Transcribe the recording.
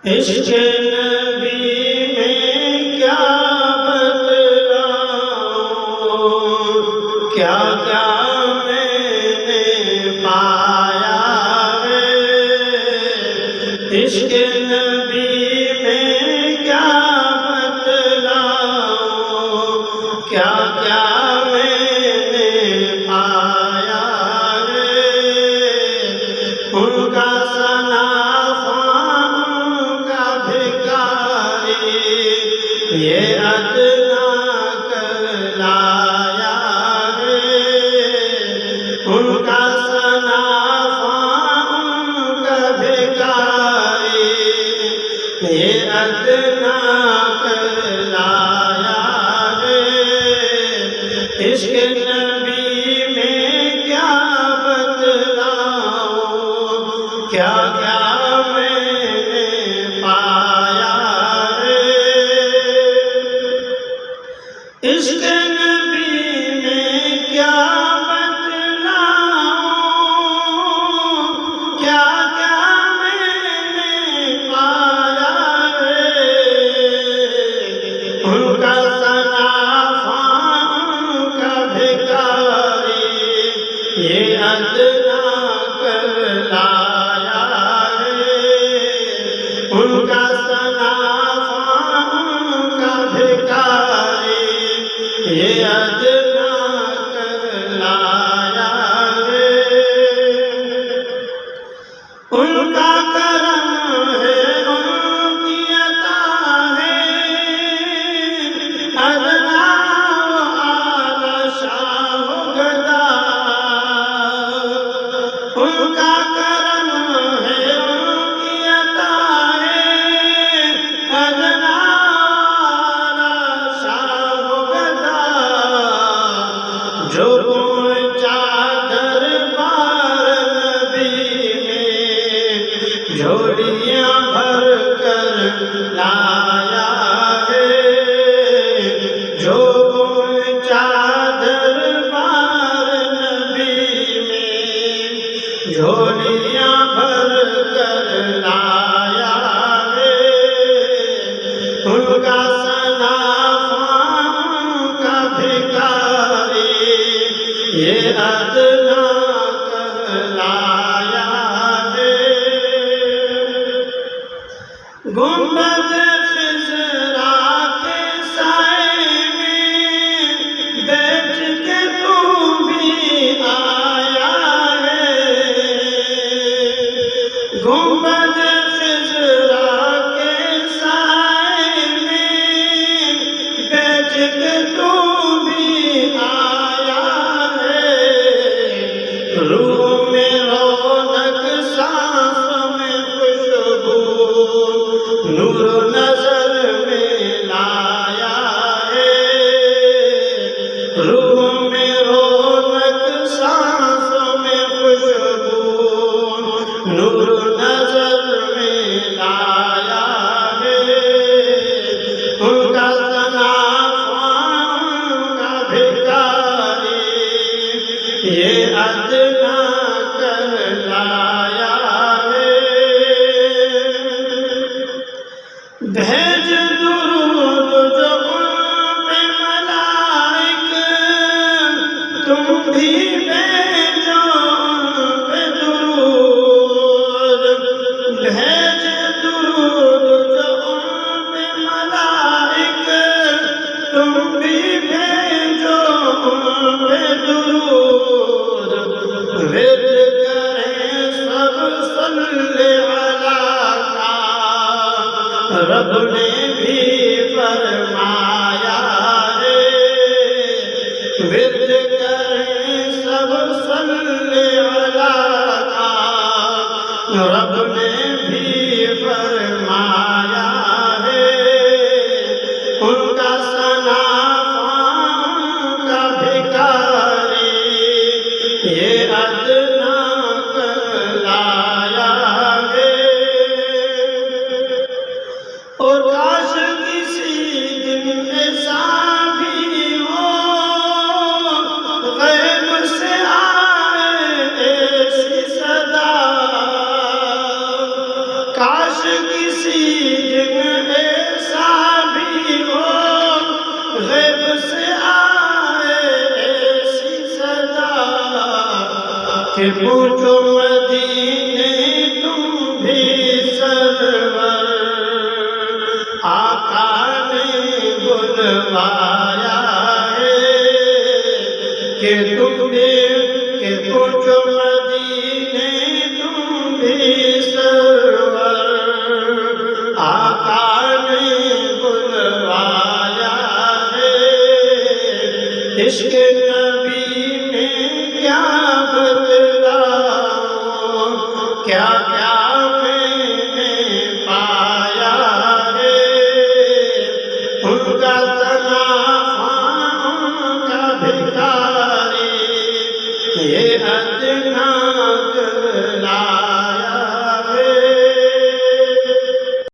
عشق نبی میں کیا بتلاؤں، کیا کیا میں نے پایا ہے۔ عشق نبی میں کیا بتلاؤں، کیا کیا میں نے پایا ہے۔ ان کا یہ ادنا کہلایا ہے۔ ان کا سنافا ان کا بھکاری، یہ ادنا کہلایا ہے۔ عشق نبی میں کیا بتلاؤں، کیا کیا میں نے پایا ہے۔ عشق نبی میں کیا بتلاؤں، کیا کیا میں نے پایا ہے۔ ان کا سنافا ان کا بھکاری، یہ ادنا کہلایا ہے۔ ان کا سنافا ان کا بھکاری، یہ ادنا کہلایا ہے۔ ان کا کرم ہے، ان کی عطا ہے، ادنا و اعلی شاہ و گدا۔ ان کا کرم ہے، ان کی عطا ہے، ادنا جو پہنچا دربار نبی میں، جھولیاں بھر کر لایا ہے۔ جو پہنچا دربار نبی میں، جھولیاں بھر کر لایا ہے۔ ان کا یہ ادنا کہلایا ہے۔ گنبد خضرا کے سائے میں بیٹھ کے تو بھی آیا ہے۔ گنبد خضرا کے سائے میں بیٹھ کے تو بھی آیا ہے۔ روح میں رونق، سانسوں میں خوشبو، نور نظر میں لایا ہے۔ روح میں رونق، سانسوں میں خوشبو، نور نظر میں لایا ہے۔ ان کا سنافا ان کا بھکاری، یہ ادنا کہلایا ہے۔ بھیج درود جو ان پہ ملائک، تم بھی بھیجو ان پہ درود۔ بھیج درود جو ان پہ ملائک، تم بھی بھیجو ان پہ درود۔ ورد کریں سب صلی علیہ کا، رب نے بھی فرمایا ہے۔ ورد کریں سب صلی علیہ کا، رب نے بھی فرمایا ہے۔ ان کا سنافا ان کا بھکاری، یہ ادنا کہلایا ہے۔ اور کاش کسی دن کہ پوچھو مدینے تم بھی سرور، آقا نے بلوایا